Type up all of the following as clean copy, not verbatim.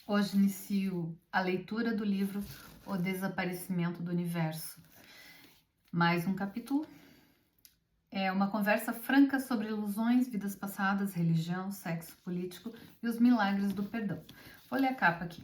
Hoje inicio a leitura do livro O Desaparecimento do Universo. Mais um capítulo. É uma conversa franca sobre ilusões, vidas passadas, religião, sexo político e os milagres do perdão. Vou ler a capa aqui.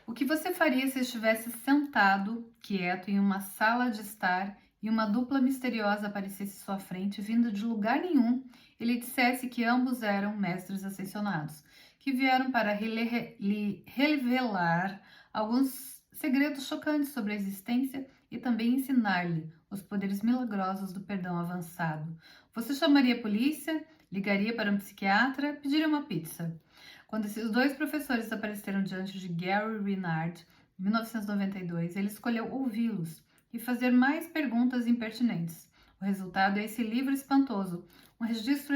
O que você faria se estivesse sentado, quieto, em uma sala de estar e uma dupla misteriosa aparecesse à sua frente, vindo de lugar nenhum, e lhe dissesse que ambos eram mestres ascensionados, que vieram para lhe revelar alguns segredos chocantes sobre a existência e também ensinar-lhe os poderes milagrosos do perdão avançado? Você chamaria a polícia, ligaria para um psiquiatra, pediria uma pizza? Quando esses dois professores apareceram diante de Gary Renard, em 1992, ele escolheu ouvi-los e fazer mais perguntas impertinentes. O resultado é esse livro espantoso, um registro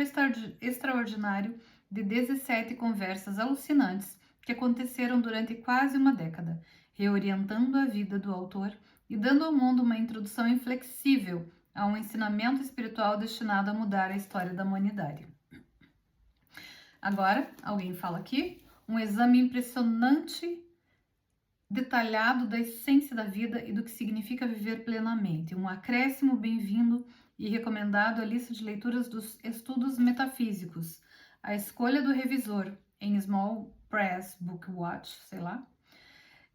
extraordinário de 17 conversas alucinantes que aconteceram durante quase uma década, reorientando a vida do autor e dando ao mundo uma introdução inflexível a um ensinamento espiritual destinado a mudar a história da humanidade. Agora, alguém fala aqui, um exame impressionante, detalhado da essência da vida e do que significa viver plenamente. Um acréscimo bem-vindo e recomendado à lista de leituras dos estudos metafísicos. A escolha do revisor em Small Press Book Watch, sei lá.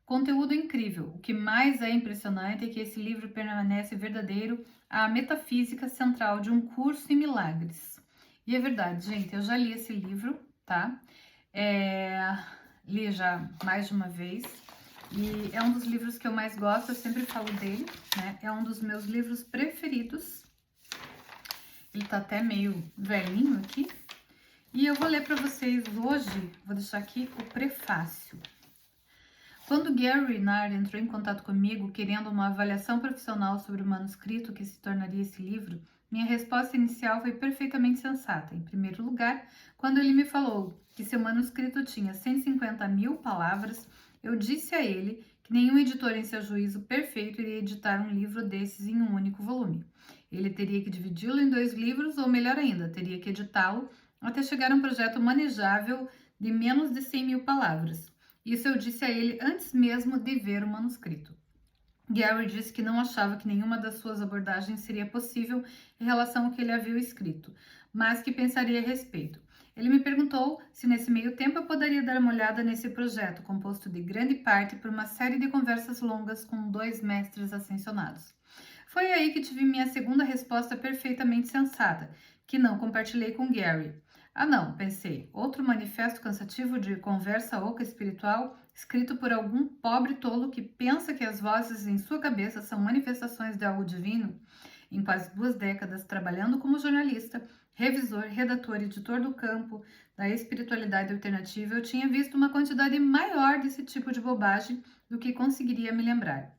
Conteúdo incrível. O que mais é impressionante é que esse livro permanece verdadeiro à metafísica central de um curso em milagres. E é verdade, gente, eu já li esse livro, tá? Li já mais de uma vez. E é um dos livros que eu mais gosto, eu sempre falo dele, né? É um dos meus livros preferidos. Ele tá até meio velhinho aqui. E eu vou ler para vocês hoje, vou deixar aqui o prefácio. Quando Gary Renard entrou em contato comigo, querendo uma avaliação profissional sobre o manuscrito que se tornaria esse livro, minha resposta inicial foi perfeitamente sensata. Em primeiro lugar, quando ele me falou que seu manuscrito tinha 150.000 palavras, eu disse a ele que nenhum editor em seu juízo perfeito iria editar um livro desses em um único volume. Ele teria que dividi-lo em 2 livros, ou melhor ainda, teria que editá-lo até chegar a um projeto manejável de menos de 100.000 palavras. Isso eu disse a ele antes mesmo de ver o manuscrito. Gary disse que não achava que nenhuma das suas abordagens seria possível em relação ao que ele havia escrito, mas que pensaria a respeito. Ele me perguntou se nesse meio tempo eu poderia dar uma olhada nesse projeto, composto de grande parte por uma série de conversas longas com 2 mestres ascensionados. Foi aí que tive minha segunda resposta perfeitamente sensata, que não compartilhei com Gary. Ah não, pensei, outro manifesto cansativo de conversa oca espiritual, escrito por algum pobre tolo que pensa que as vozes em sua cabeça são manifestações de algo divino? Em quase 2 décadas, trabalhando como jornalista, revisor, redator, editor do campo da espiritualidade alternativa, eu tinha visto uma quantidade maior desse tipo de bobagem do que conseguiria me lembrar.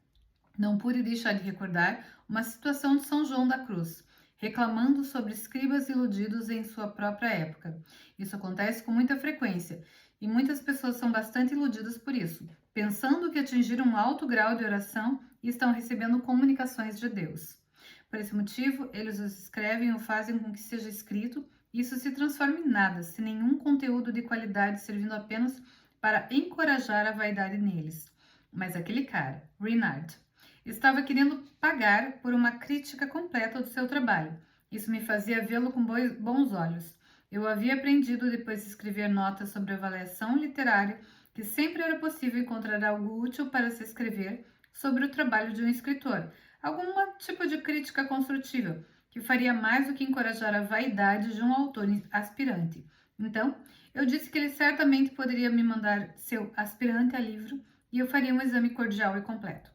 Não pude deixar de recordar uma situação de São João da Cruz, reclamando sobre escribas iludidos em sua própria época. Isso acontece com muita frequência, e muitas pessoas são bastante iludidas por isso, pensando que atingiram um alto grau de oração e estão recebendo comunicações de Deus. Por esse motivo, eles os escrevem ou fazem com que seja escrito, e isso se transforma em nada, sem nenhum conteúdo de qualidade, servindo apenas para encorajar a vaidade neles. Mas aquele cara, Renard, estava querendo pagar por uma crítica completa do seu trabalho. Isso me fazia vê-lo com bons olhos. Eu havia aprendido, depois de escrever notas sobre avaliação literária, que sempre era possível encontrar algo útil para se escrever sobre o trabalho de um escritor, algum tipo de crítica construtiva, que faria mais do que encorajar a vaidade de um autor aspirante. Então, eu disse que ele certamente poderia me mandar seu aspirante a livro e eu faria um exame cordial e completo.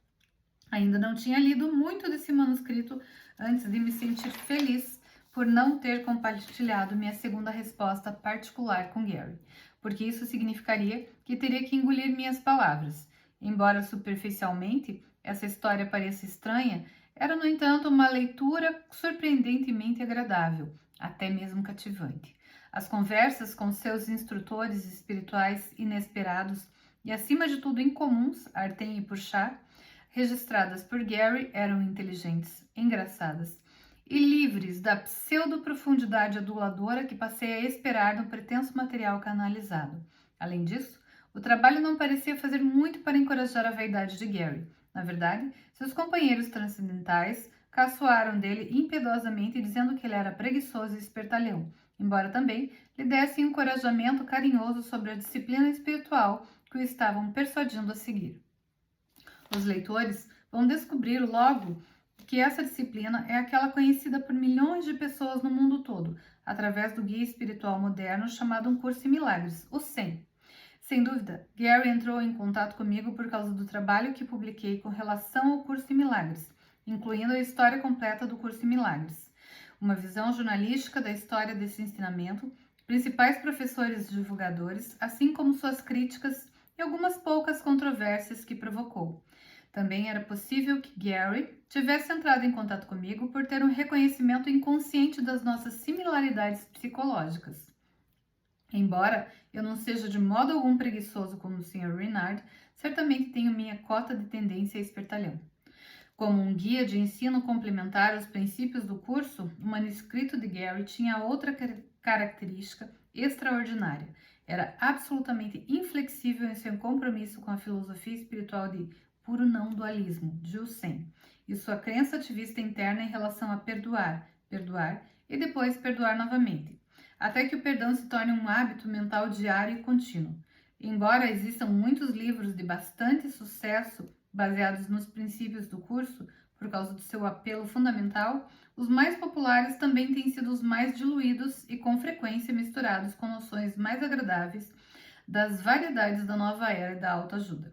Ainda não tinha lido muito desse manuscrito antes de me sentir feliz por não ter compartilhado minha segunda resposta particular com Gary, porque isso significaria que teria que engolir minhas palavras. Embora superficialmente essa história pareça estranha, era, no entanto, uma leitura surpreendentemente agradável, até mesmo cativante. As conversas com seus instrutores espirituais inesperados e, acima de tudo, incomuns, Artem e Purchar, registradas por Gary, eram inteligentes, engraçadas e livres da pseudo-profundidade aduladora que passei a esperar no pretenso material canalizado. Além disso, O trabalho não parecia fazer muito para encorajar a vaidade de Gary. Na verdade, seus companheiros transcendentais caçoaram dele impiedosamente, dizendo que ele era preguiçoso e espertalhão, embora também lhe dessem encorajamento carinhoso sobre a disciplina espiritual que o estavam persuadindo a seguir. Os leitores vão descobrir logo que essa disciplina é aquela conhecida por milhões de pessoas no mundo todo, através do guia espiritual moderno chamado Um Curso em Milagres, o 100. Sem dúvida, Gary entrou em contato comigo por causa do trabalho que publiquei com relação ao Curso em Milagres, incluindo a história completa do Curso em Milagres, uma visão jornalística da história desse ensinamento, principais professores e divulgadores, assim como suas críticas e algumas poucas controvérsias que provocou. Também era possível que Gary tivesse entrado em contato comigo por ter um reconhecimento inconsciente das nossas similaridades psicológicas. Embora eu não seja de modo algum preguiçoso como o Sr. Renard, certamente tenho minha cota de tendência a espertalhão. Como um guia de ensino complementar aos princípios do curso, o manuscrito de Gary tinha outra característica extraordinária. Era absolutamente inflexível em seu compromisso com a filosofia espiritual de puro não dualismo, de Husserl, e sua crença ativista interna em relação a perdoar e depois perdoar novamente, até que o perdão se torne um hábito mental diário e contínuo. Embora existam muitos livros de bastante sucesso baseados nos princípios do curso, por causa do seu apelo fundamental, os mais populares também têm sido os mais diluídos e com frequência misturados com noções mais agradáveis das variedades da nova era e da autoajuda.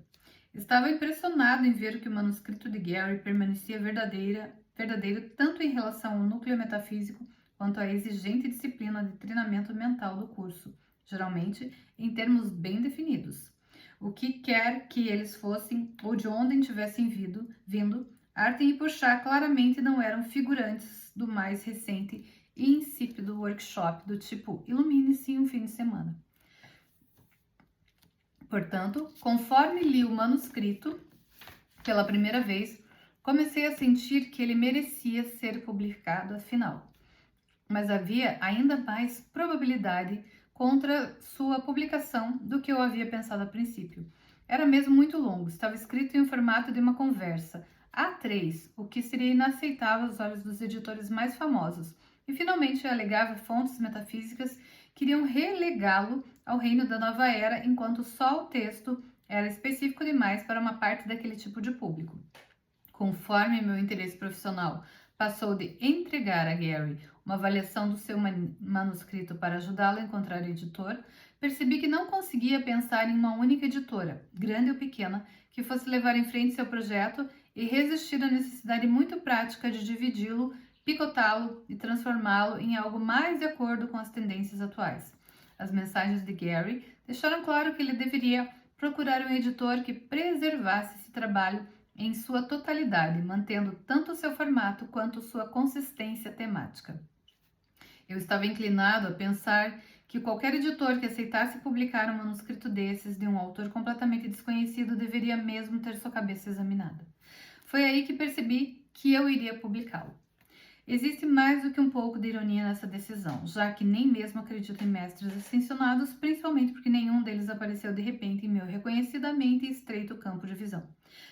Estava impressionado em ver que o manuscrito de Gary permanecia verdadeiro tanto em relação ao núcleo metafísico quanto à exigente disciplina de treinamento mental do curso, geralmente em termos bem definidos. O que quer que eles fossem ou de onde tivessem vindo, Arten e Porchat claramente não eram figurantes do mais recente e insípido workshop do tipo ilumine-se em um fim de semana. Portanto, conforme li o manuscrito pela primeira vez, comecei a sentir que ele merecia ser publicado afinal. Mas havia ainda mais probabilidade contra sua publicação do que eu havia pensado a princípio. Era mesmo muito longo, estava escrito em um formato de uma conversa, A3, o que seria inaceitável aos olhos dos editores mais famosos, e finalmente alegava fontes metafísicas que iriam relegá-lo ao reino da nova era, enquanto só o texto era específico demais para uma parte daquele tipo de público. Conforme meu interesse profissional passou de entregar a Gary uma avaliação do seu manuscrito para ajudá-lo a encontrar editor, percebi que não conseguia pensar em uma única editora, grande ou pequena, que fosse levar em frente seu projeto e resistir à necessidade muito prática de dividi-lo, picotá-lo e transformá-lo em algo mais de acordo com as tendências atuais. As mensagens de Gary deixaram claro que ele deveria procurar um editor que preservasse esse trabalho em sua totalidade, mantendo tanto o seu formato quanto sua consistência temática. Eu estava inclinado a pensar que qualquer editor que aceitasse publicar um manuscrito desses de um autor completamente desconhecido deveria mesmo ter sua cabeça examinada. Foi aí que percebi que eu iria publicá-lo. Existe mais do que um pouco de ironia nessa decisão, já que nem mesmo acredito em mestres ascensionados, principalmente porque nenhum deles apareceu de repente em meu reconhecidamente estreito campo de visão.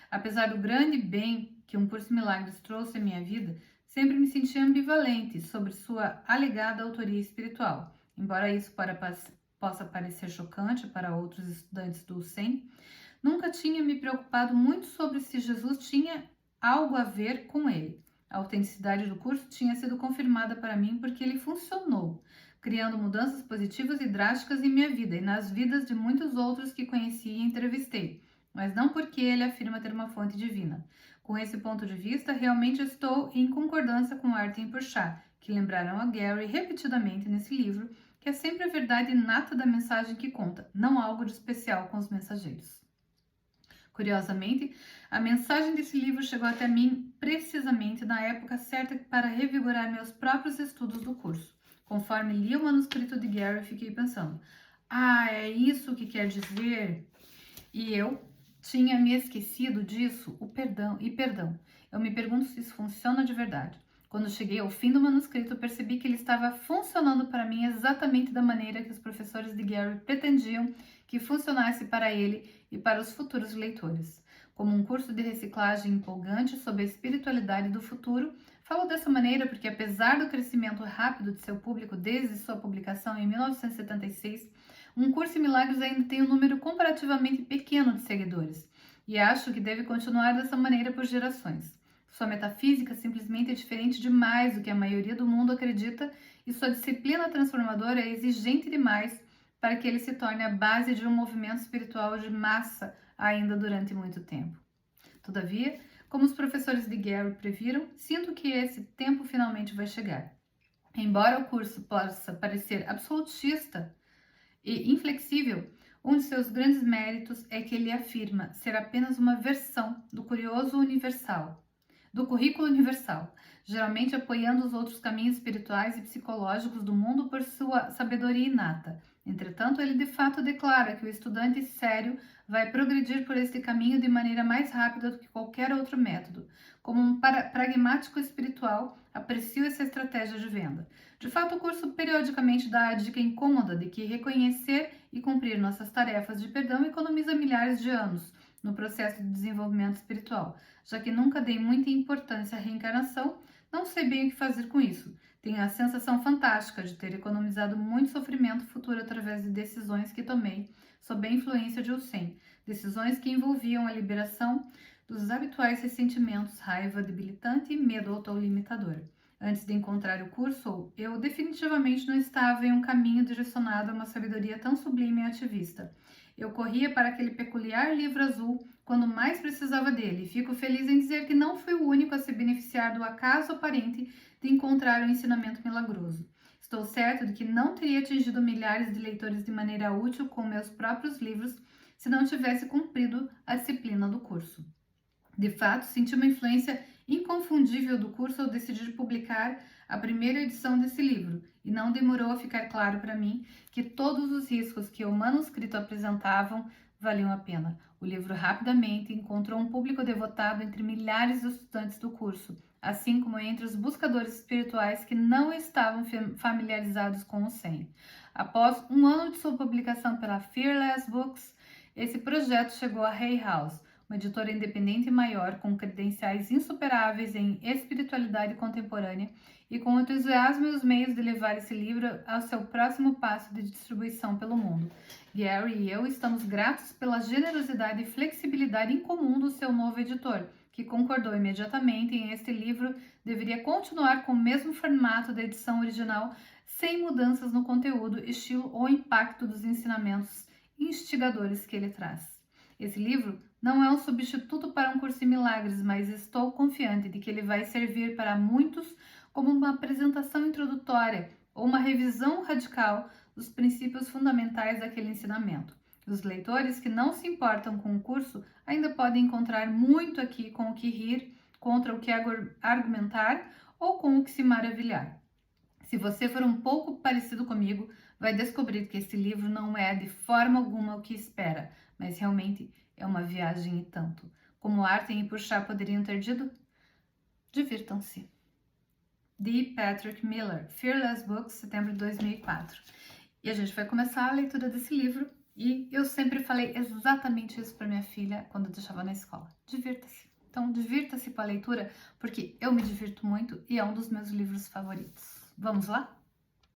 Apesar do grande bem que um curso em milagres trouxe à minha vida, sempre me senti ambivalente sobre sua alegada autoria espiritual. Embora isso possa parecer chocante para outros estudantes do SEM, nunca tinha me preocupado muito sobre se Jesus tinha algo a ver com ele. A autenticidade do curso tinha sido confirmada para mim porque ele funcionou, criando mudanças positivas e drásticas em minha vida e nas vidas de muitos outros que conheci e entrevistei, mas não porque ele afirma ter uma fonte divina. Com esse ponto de vista, realmente estou em concordância com Arten e Porchat, que lembraram a Gary repetidamente nesse livro que é sempre a verdade inata da mensagem que conta, não algo de especial com os mensageiros. Curiosamente, a mensagem desse livro chegou até mim precisamente na época certa para revigorar meus próprios estudos do curso. Conforme li o manuscrito de Gary, fiquei pensando, é isso que quer dizer? E eu tinha me esquecido disso, perdão. Eu me pergunto se isso funciona de verdade. Quando cheguei ao fim do manuscrito, percebi que ele estava funcionando para mim exatamente da maneira que os professores de Gary pretendiam que funcionasse para ele e para os futuros leitores. Como um curso de reciclagem empolgante sobre a espiritualidade do futuro, falo dessa maneira porque, apesar do crescimento rápido de seu público desde sua publicação em 1976, Um Curso em Milagres ainda tem um número comparativamente pequeno de seguidores, e acho que deve continuar dessa maneira por gerações. Sua metafísica simplesmente é diferente demais do que a maioria do mundo acredita, e sua disciplina transformadora é exigente demais para que ele se torne a base de um movimento espiritual de massa ainda durante muito tempo. Todavia, como os professores de Gary previram, sinto que esse tempo finalmente vai chegar. Embora o curso possa parecer absolutista e inflexível, um de seus grandes méritos é que ele afirma ser apenas uma versão do currículo universal, geralmente apoiando os outros caminhos espirituais e psicológicos do mundo por sua sabedoria inata. Entretanto, ele de fato declara que o estudante sério vai progredir por este caminho de maneira mais rápida do que qualquer outro método. Como um pragmático espiritual, aprecio essa estratégia de venda. De fato, o curso periodicamente dá a dica incômoda de que reconhecer e cumprir nossas tarefas de perdão economiza milhares de anos no processo de desenvolvimento espiritual. Já que nunca dei muita importância à reencarnação, não sei bem o que fazer com isso. Tenho a sensação fantástica de ter economizado muito sofrimento futuro através de decisões que tomei sob a influência de Hussein, decisões que envolviam a liberação dos habituais ressentimentos, raiva debilitante e medo autolimitador. Antes de encontrar o curso, eu definitivamente não estava em um caminho direcionado a uma sabedoria tão sublime e ativista. Eu corria para aquele peculiar livro azul quando mais precisava dele, e fico feliz em dizer que não fui o único a se beneficiar do acaso aparente de encontrar um ensinamento milagroso. Estou certo de que não teria atingido milhares de leitores de maneira útil com meus próprios livros se não tivesse cumprido a disciplina do curso. De fato, senti uma influência inconfundível do curso ao decidir publicar a primeira edição desse livro, e não demorou a ficar claro para mim que todos os riscos que o manuscrito apresentavam valiam a pena. O livro rapidamente encontrou um público devotado entre milhares de estudantes do curso, assim como entre os buscadores espirituais que não estavam familiarizados com o Zen. Após um ano de sua publicação pela Fearless Books, esse projeto chegou a Hay House, uma editora independente maior com credenciais insuperáveis em espiritualidade contemporânea e com o entusiasmo e os meios de levar esse livro ao seu próximo passo de distribuição pelo mundo. Gary e eu estamos gratos pela generosidade e flexibilidade incomum do seu novo editor, que concordou imediatamente em este livro deveria continuar com o mesmo formato da edição original, sem mudanças no conteúdo, estilo ou impacto dos ensinamentos instigadores que ele traz. Esse livro não é um substituto para um curso em milagres, mas estou confiante de que ele vai servir para muitos como uma apresentação introdutória ou uma revisão radical dos princípios fundamentais daquele ensinamento. Os leitores que não se importam com o curso ainda podem encontrar muito aqui com o que rir, contra o que argumentar ou com o que se maravilhar. Se você for um pouco parecido comigo, vai descobrir que esse livro não é de forma alguma o que espera, mas realmente é uma viagem e tanto. Como Arten e Puxar poderiam ter dito, divirtam-se. D. Patrick Miller, Fearless Books, setembro de 2004. E a gente vai começar a leitura desse livro, e eu sempre falei exatamente isso para minha filha quando eu deixava na escola. Divirta-se. Então, divirta-se com a leitura, porque eu me divirto muito e é um dos meus livros favoritos. Vamos lá?